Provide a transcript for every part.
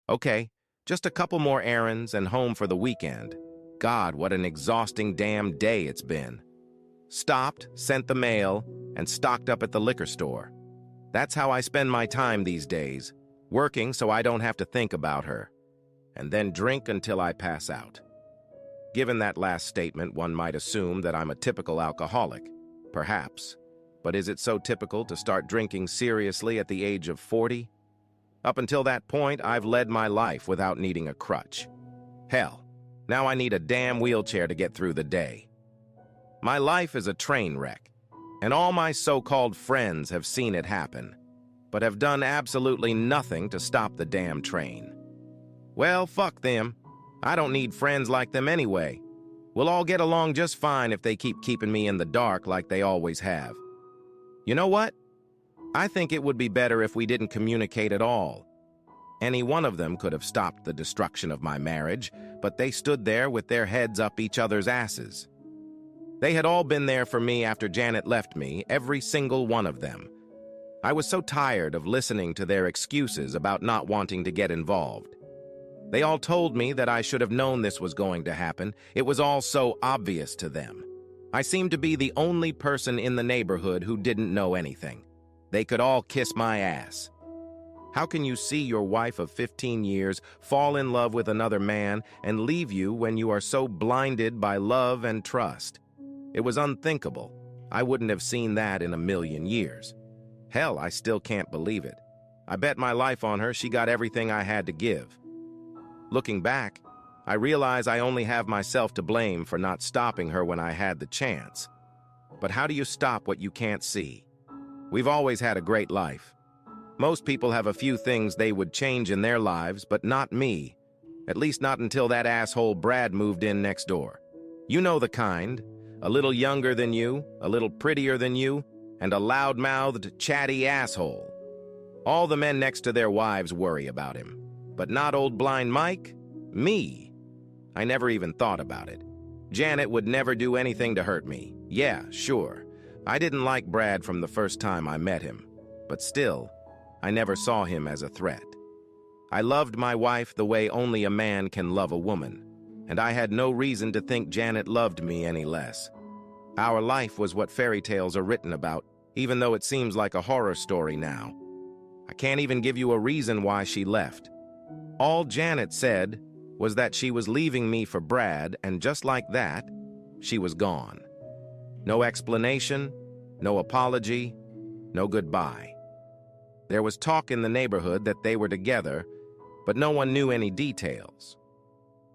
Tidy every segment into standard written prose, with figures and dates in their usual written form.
Okay, just a couple more errands and home for the weekend. God, what an exhausting damn day it's been. Stopped, sent the mail, and stocked up at the liquor store. That's how I spend my time these days, working so I don't have to think about her, and then drink until I pass out. Given that last statement, one might assume that I'm a typical alcoholic. Perhaps. But is it so typical to start drinking seriously at the age of 40? Up until that point, I've led my life without needing a crutch. Hell, now I need a damn wheelchair to get through the day. My life is a train wreck, and all my so-called friends have seen it happen, but have done absolutely nothing to stop the damn train. Well, fuck them. I don't need friends like them anyway. We'll all get along just fine if they keep keeping me in the dark like they always have. You know what? I think it would be better if we didn't communicate at all. Any one of them could have stopped the destruction of my marriage, but they stood there with their heads up each other's asses. They had all been there for me after Janet left me, every single one of them. I was so tired of listening to their excuses about not wanting to get involved. They all told me that I should have known this was going to happen. It was all so obvious to them. I seemed to be the only person in the neighborhood who didn't know anything. They could all kiss my ass. How can you see your wife of 15 years fall in love with another man and leave you when you are so blinded by love and trust? It was unthinkable. I wouldn't have seen that in a million years. Hell, I still can't believe it. I bet my life on her. She got everything I had to give. Looking back, I realize I only have myself to blame for not stopping her when I had the chance. But how do you stop what you can't see? We've always had a great life. Most people have a few things they would change in their lives, but not me. At least not until that asshole Brad moved in next door. You know the kind. A little younger than you, a little prettier than you, and a loud-mouthed, chatty asshole. All the men next to their wives worry about him. But not old blind Mike? Me. I never even thought about it. Janet would never do anything to hurt me. Yeah, sure. I didn't like Brad from the first time I met him. But still, I never saw him as a threat. I loved my wife the way only a man can love a woman, and I had no reason to think Janet loved me any less. Our life was what fairy tales are written about, even though it seems like a horror story now. I can't even give you a reason why she left. All Janet said was that she was leaving me for Brad, and just like that, she was gone. No explanation, no apology, no goodbye. There was talk in the neighborhood that they were together, but no one knew any details.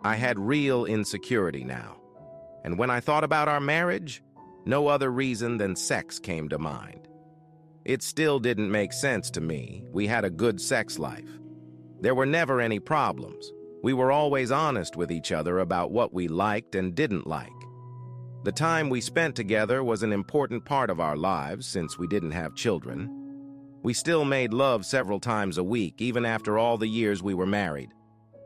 I had real insecurity now, and when I thought about our marriage, no other reason than sex came to mind. It still didn't make sense to me. We had a good sex life. There were never any problems. We were always honest with each other about what we liked and didn't like. The time we spent together was an important part of our lives since we didn't have children. We still made love several times a week, even after all the years we were married.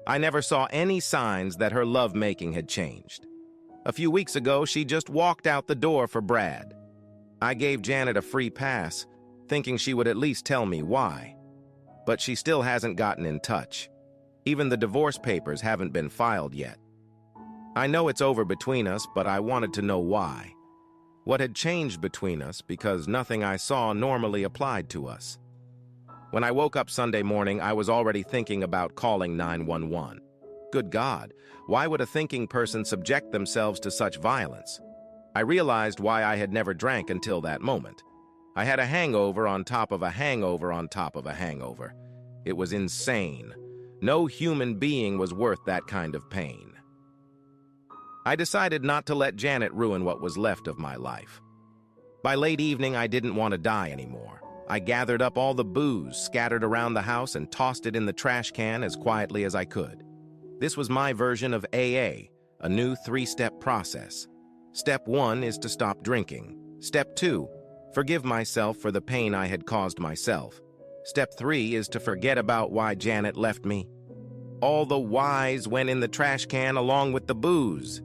I never saw any signs that her lovemaking had changed. A few weeks ago, she just walked out the door for Brad. I gave Janet a free pass, thinking she would at least tell me why. But she still hasn't gotten in touch. Even the divorce papers haven't been filed yet. I know it's over between us, but I wanted to know why. What had changed between us, because nothing I saw normally applied to us. When I woke up Sunday morning, I was already thinking about calling 911. Good God, why would a thinking person subject themselves to such violence? I realized why I had never drank until that moment. I had a hangover on top of a hangover on top of a hangover. It was insane. No human being was worth that kind of pain. I decided not to let Janet ruin what was left of my life. By late evening, I didn't want to die anymore. I gathered up all the booze scattered around the house and tossed it in the trash can as quietly as I could. This was my version of AA, a new 3-step process. Step 1 is to stop drinking. Step 2, forgive myself for the pain I had caused myself. Step 3 is to forget about why Janet left me. All the whys went in the trash can along with the booze.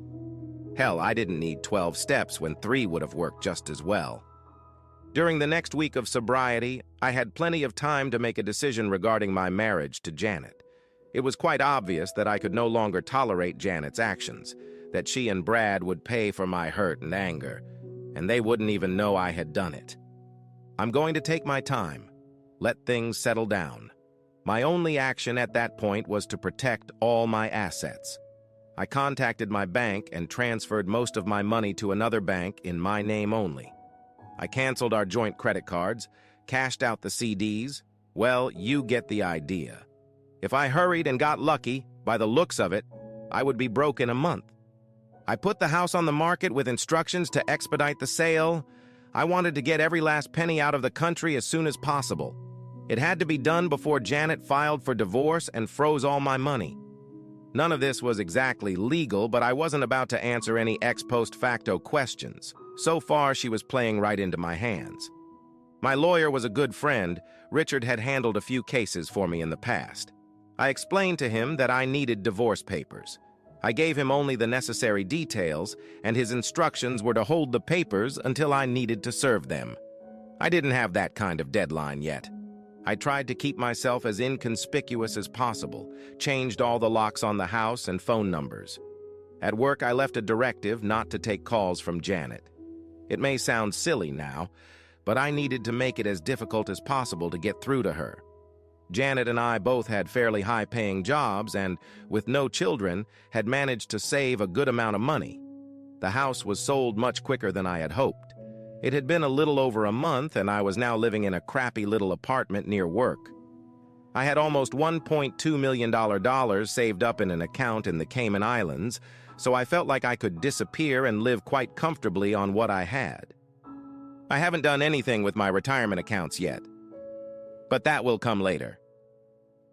Hell, I didn't need 12 steps when 3 would have worked just as well. During the next week of sobriety, I had plenty of time to make a decision regarding my marriage to Janet. It was quite obvious that I could no longer tolerate Janet's actions, that she and Brad would pay for my hurt and anger, and they wouldn't even know I had done it. I'm going to take my time, let things settle down. My only action at that point was to protect all my assets. I contacted my bank and transferred most of my money to another bank in my name only. I canceled our joint credit cards, cashed out the CDs. Well, you get the idea. If I hurried and got lucky, by the looks of it, I would be broke in a month. I put the house on the market with instructions to expedite the sale. I wanted to get every last penny out of the country as soon as possible. It had to be done before Janet filed for divorce and froze all my money. None of this was exactly legal, but I wasn't about to answer any ex post facto questions. So far, she was playing right into my hands. My lawyer was a good friend. Richard had handled a few cases for me in the past. I explained to him that I needed divorce papers. I gave him only the necessary details, and his instructions were to hold the papers until I needed to serve them. I didn't have that kind of deadline yet. I tried to keep myself as inconspicuous as possible, changed all the locks on the house and phone numbers. At work, I left a directive not to take calls from Janet. It may sound silly now, but I needed to make it as difficult as possible to get through to her. Janet and I both had fairly high-paying jobs and, with no children, had managed to save a good amount of money. The house was sold much quicker than I had hoped. It had been a little over a month, and I was now living in a crappy little apartment near work. I had almost $1.2 million saved up in an account in the Cayman Islands, so I felt like I could disappear and live quite comfortably on what I had. I haven't done anything with my retirement accounts yet, but that will come later.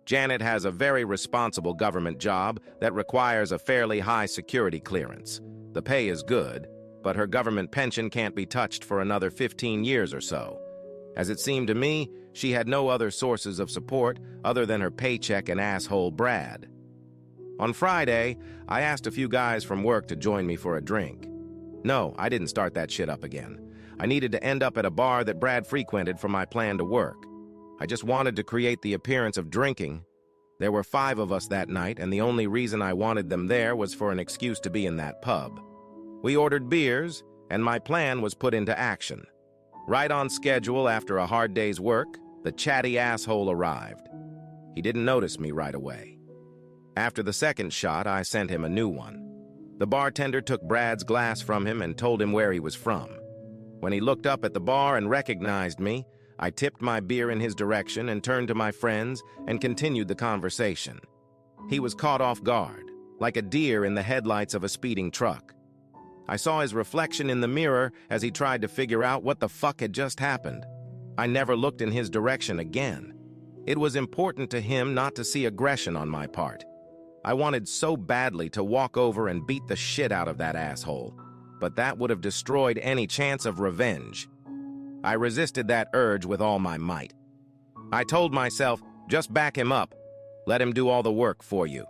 Janet has a very responsible government job that requires a fairly high security clearance. The pay is good, but her government pension can't be touched for another 15 years or so. As it seemed to me, she had no other sources of support other than her paycheck and asshole Brad. On Friday, I asked a few guys from work to join me for a drink. No, I didn't start that shit up again. I needed to end up at a bar that Brad frequented for my plan to work. I just wanted to create the appearance of drinking. There were 5 of us that night, and the only reason I wanted them there was for an excuse to be in that pub. We ordered beers, and my plan was put into action. Right on schedule after a hard day's work, the chatty asshole arrived. He didn't notice me right away. After the second shot, I sent him a new one. The bartender took Brad's glass from him and told him where he was from. When he looked up at the bar and recognized me, I tipped my beer in his direction and turned to my friends and continued the conversation. He was caught off guard, like a deer in the headlights of a speeding truck. I saw his reflection in the mirror as he tried to figure out what the fuck had just happened. I never looked in his direction again. It was important to him not to see aggression on my part. I wanted so badly to walk over and beat the shit out of that asshole, but that would have destroyed any chance of revenge. I resisted that urge with all my might. I told myself, just back him up. Let him do all the work for you.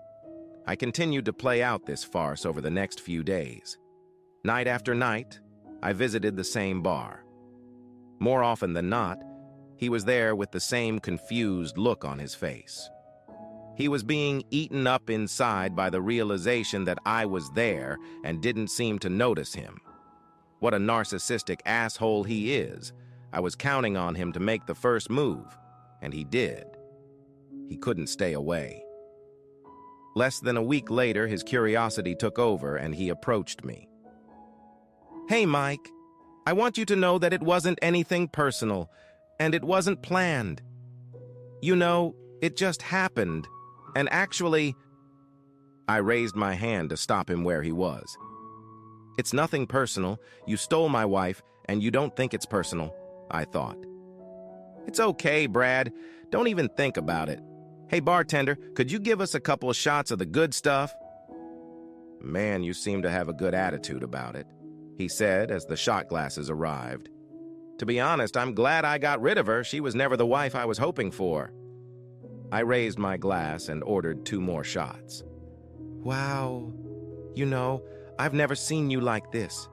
I continued to play out this farce over the next few days. Night after night, I visited the same bar. More often than not, he was there with the same confused look on his face. He was being eaten up inside by the realization that I was there and didn't seem to notice him. What a narcissistic asshole he is. I was counting on him to make the first move, and he did. He couldn't stay away. Less than a week later, his curiosity took over, and he approached me. "Hey, Mike, I want you to know that it wasn't anything personal, and it wasn't planned. You know, it just happened, and actually..." I raised my hand to stop him where he was. "It's nothing personal. You stole my wife, and you don't think it's personal," I thought. "It's okay, Brad. Don't even think about it. Hey, bartender, could you give us a couple of shots of the good stuff?" "Man, you seem to have a good attitude about it," he said as the shot glasses arrived. "To be honest, I'm glad I got rid of her. She was never the wife I was hoping for." I raised my glass and ordered 2 more shots. "Wow. You know, I've never seen you like this.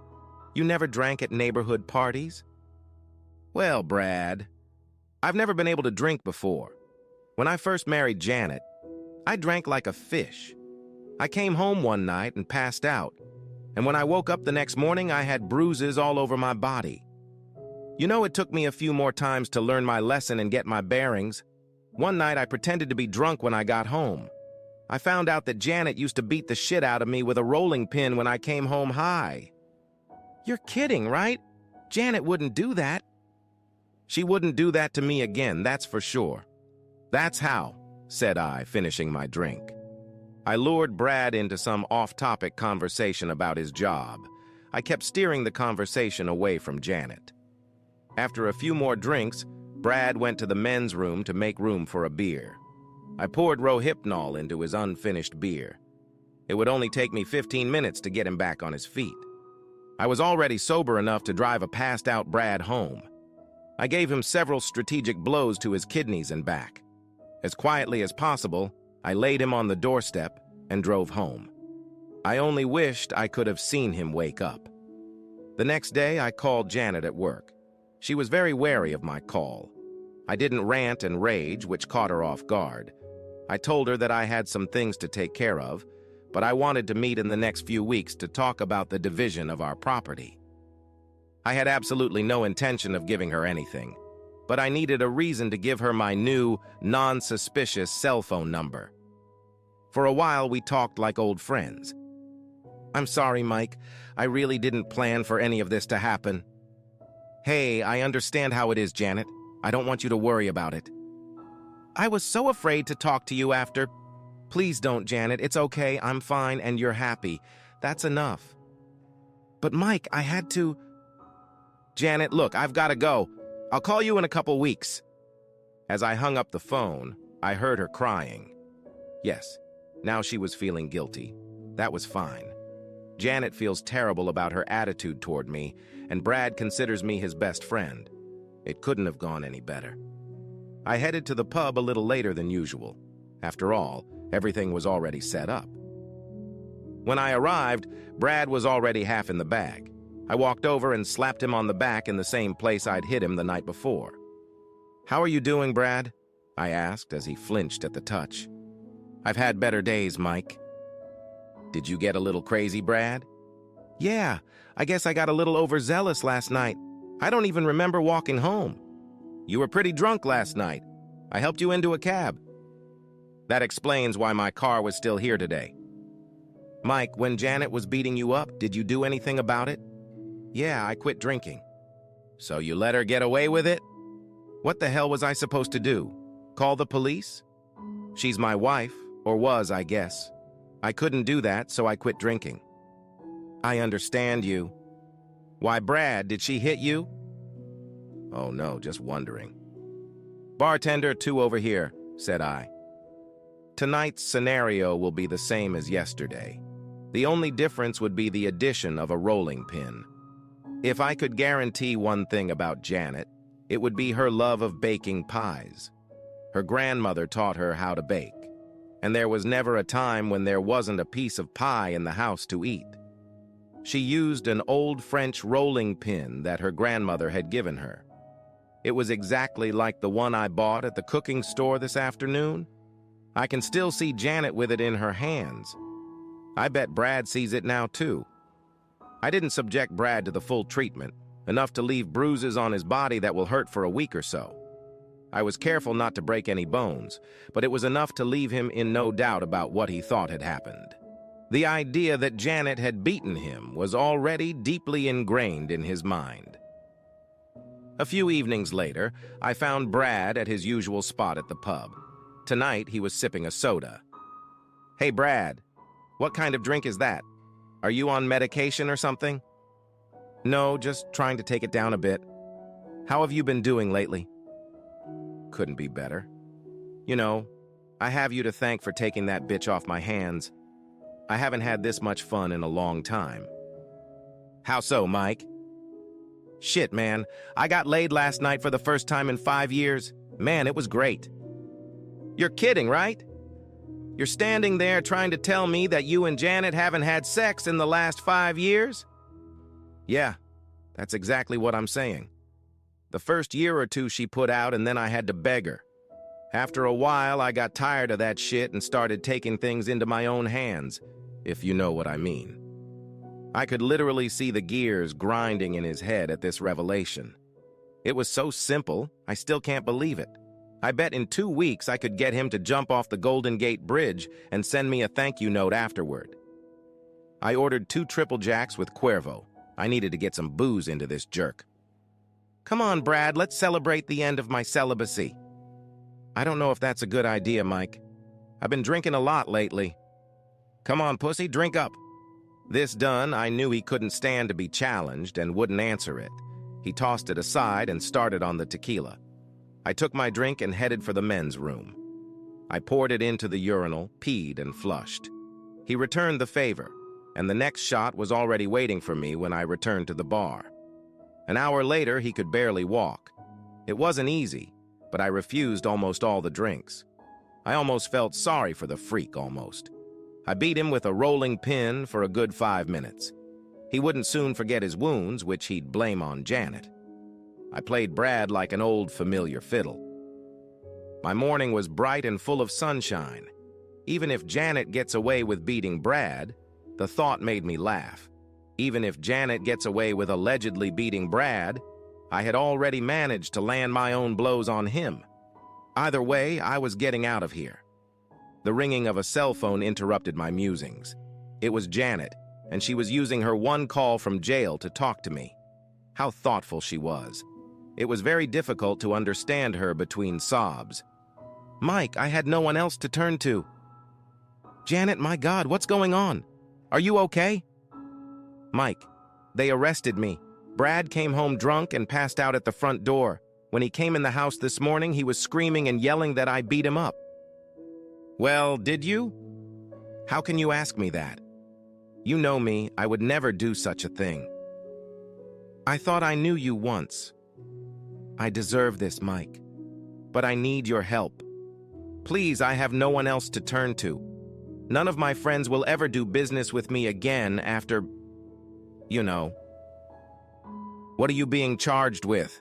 You never drank at neighborhood parties?" "Well, Brad, I've never been able to drink before. When I first married Janet, I drank like a fish. I came home one night and passed out, and when I woke up the next morning, I had bruises all over my body. You know, it took me a few more times to learn my lesson and get my bearings. One night, I pretended to be drunk when I got home. I found out that Janet used to beat the shit out of me with a rolling pin when I came home high. You're kidding, right? Janet wouldn't do that. She wouldn't do that to me again, that's for sure. That's how, said I, finishing my drink. I lured Brad into some off-topic conversation about his job. I kept steering the conversation away from Janet. After a few more drinks, Brad went to the men's room to make room for a beer. I poured Rohypnol into his unfinished beer. It would only take me 15 minutes to get him back on his feet. I was already sober enough to drive a passed-out Brad home. I gave him several strategic blows to his kidneys and back. As quietly as possible, I laid him on the doorstep and drove home. I only wished I could have seen him wake up. The next day, I called Janet at work. She was very wary of my call. I didn't rant and rage, which caught her off guard. I told her that I had some things to take care of, but I wanted to meet in the next few weeks to talk about the division of our property. I had absolutely no intention of giving her anything, but I needed a reason to give her my new, non-suspicious cell phone number. For a while, we talked like old friends. I'm sorry, Mike. I really didn't plan for any of this to happen. Hey, I understand how it is, Janet. I don't want you to worry about it. I was so afraid to talk to you after. Please don't, Janet. It's okay. I'm fine and you're happy. That's enough. But Mike, I had to... Janet, look, I've got to go. I'll call you in a couple weeks. As I hung up the phone, I heard her crying. Yes, now she was feeling guilty. That was fine. Janet feels terrible about her attitude toward me, and Brad considers me his best friend. It couldn't have gone any better. I headed to the pub a little later than usual. After all, everything was already set up. When I arrived, Brad was already half in the bag. I walked over and slapped him on the back in the same place I'd hit him the night before. How are you doing, Brad? I asked as he flinched at the touch. I've had better days, Mike. Did you get a little crazy, Brad? Yeah, I guess I got a little overzealous last night. I don't even remember walking home. You were pretty drunk last night. I helped you into a cab. That explains why my car was still here today. Mike, when Janet was beating you up, did you do anything about it? Yeah, I quit drinking. So you let her get away with it? What the hell was I supposed to do? Call the police? She's my wife, or was, I guess. I couldn't do that, so I quit drinking. I understand you. Why, Brad, did she hit you? Oh no, just wondering. Bartender, 2 over here, said I. Tonight's scenario will be the same as yesterday. The only difference would be the addition of a rolling pin. If I could guarantee one thing about Janet, it would be her love of baking pies. Her grandmother taught her how to bake, and there was never a time when there wasn't a piece of pie in the house to eat. She used an old French rolling pin that her grandmother had given her. It was exactly like the one I bought at the cooking store this afternoon. I can still see Janet with it in her hands. I bet Brad sees it now, too. I didn't subject Brad to the full treatment, enough to leave bruises on his body that will hurt for a week or so. I was careful not to break any bones, but it was enough to leave him in no doubt about what he thought had happened. The idea that Janet had beaten him was already deeply ingrained in his mind. A few evenings later, I found Brad at his usual spot at the pub. Tonight, he was sipping a soda. Hey, Brad, what kind of drink is that? Are you on medication or something? No, just trying to take it down a bit. How have you been doing lately? Couldn't be better. You know, I have you to thank for taking that bitch off my hands. I haven't had this much fun in a long time. How so, Mike? Shit, man. I got laid last night for the first time in 5 years. Man, it was great. You're kidding, right? You're standing there trying to tell me that you and Janet haven't had sex in the last 5 years? Yeah, that's exactly what I'm saying. The first year or two she put out, and then I had to beg her. After a while, I got tired of that shit and started taking things into my own hands, if you know what I mean. I could literally see the gears grinding in his head at this revelation. It was so simple, I still can't believe it. I bet in 2 weeks I could get him to jump off the Golden Gate Bridge and send me a thank you note afterward. I ordered 2 triple jacks with Cuervo. I needed to get some booze into this jerk. Come on, Brad, let's celebrate the end of my celibacy. I don't know if that's a good idea, Mike. I've been drinking a lot lately. Come on, pussy, drink up. This done, I knew he couldn't stand to be challenged and wouldn't answer it. He tossed it aside and started on the tequila. I took my drink and headed for the men's room. I poured it into the urinal, peed, and flushed. He returned the favor, and the next shot was already waiting for me when I returned to the bar. An hour later, he could barely walk. It wasn't easy, but I refused almost all the drinks. I almost felt sorry for the freak, almost. I beat him with a rolling pin for a good 5 minutes. He wouldn't soon forget his wounds, which he'd blame on Janet. I played Brad like an old familiar fiddle. My morning was bright and full of sunshine. Even if Janet gets away with beating Brad, the thought made me laugh. Even if Janet gets away with allegedly beating Brad, I had already managed to land my own blows on him. Either way, I was getting out of here. The ringing of a cell phone interrupted my musings. It was Janet, and she was using her one call from jail to talk to me. How thoughtful she was. It was very difficult to understand her between sobs. Mike, I had no one else to turn to. Janet, my God, what's going on? Are you okay? Mike, they arrested me. Brad came home drunk and passed out at the front door. When he came in the house this morning, he was screaming and yelling that I beat him up. Well, did you? How can you ask me that? You know me, I would never do such a thing. I thought I knew you once. I deserve this, Mike. But I need your help. Please, I have no one else to turn to. None of my friends will ever do business with me again after, you know. What are you being charged with?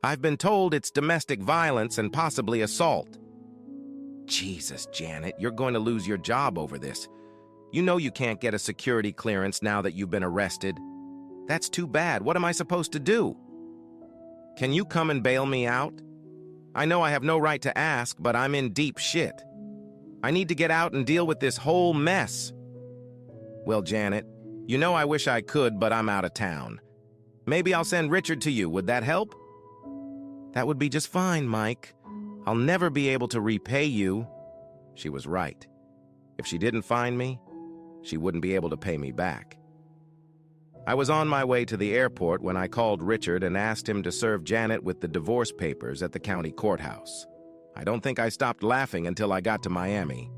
I've been told it's domestic violence and possibly assault. Jesus, Janet, you're going to lose your job over this. You know you can't get a security clearance now that you've been arrested. That's too bad. What am I supposed to do? Can you come and bail me out? I know I have no right to ask, but I'm in deep shit. I need to get out and deal with this whole mess. Well, Janet, you know I wish I could, but I'm out of town. Maybe I'll send Richard to you. Would that help? That would be just fine, Mike. I'll never be able to repay you. She was right. If she didn't find me, she wouldn't be able to pay me back. I was on my way to the airport when I called Richard and asked him to serve Janet with the divorce papers at the county courthouse. I don't think I stopped laughing until I got to Miami.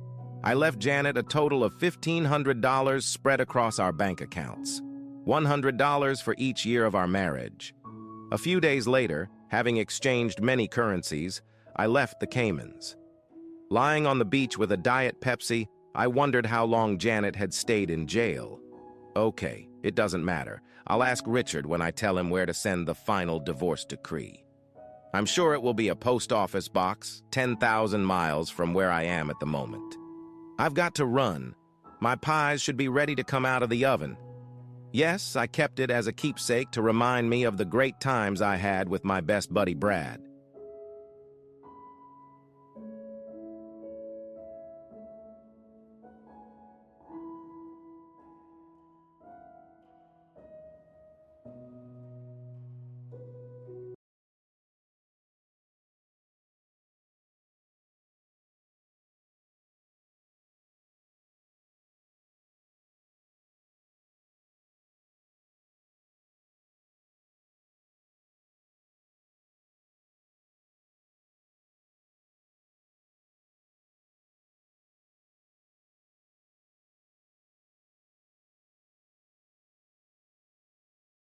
I left Janet a total of $1,500 spread across our bank accounts, $100 for each year of our marriage. A few days later, having exchanged many currencies, I left the Caymans. Lying on the beach with a Diet Pepsi, I wondered how long Janet had stayed in jail. Okay, it doesn't matter. I'll ask Richard when I tell him where to send the final divorce decree. I'm sure it will be a post office box 10,000 miles from where I am at the moment. I've got to run. My pies should be ready to come out of the oven. Yes, I kept it as a keepsake to remind me of the great times I had with my best buddy Brad.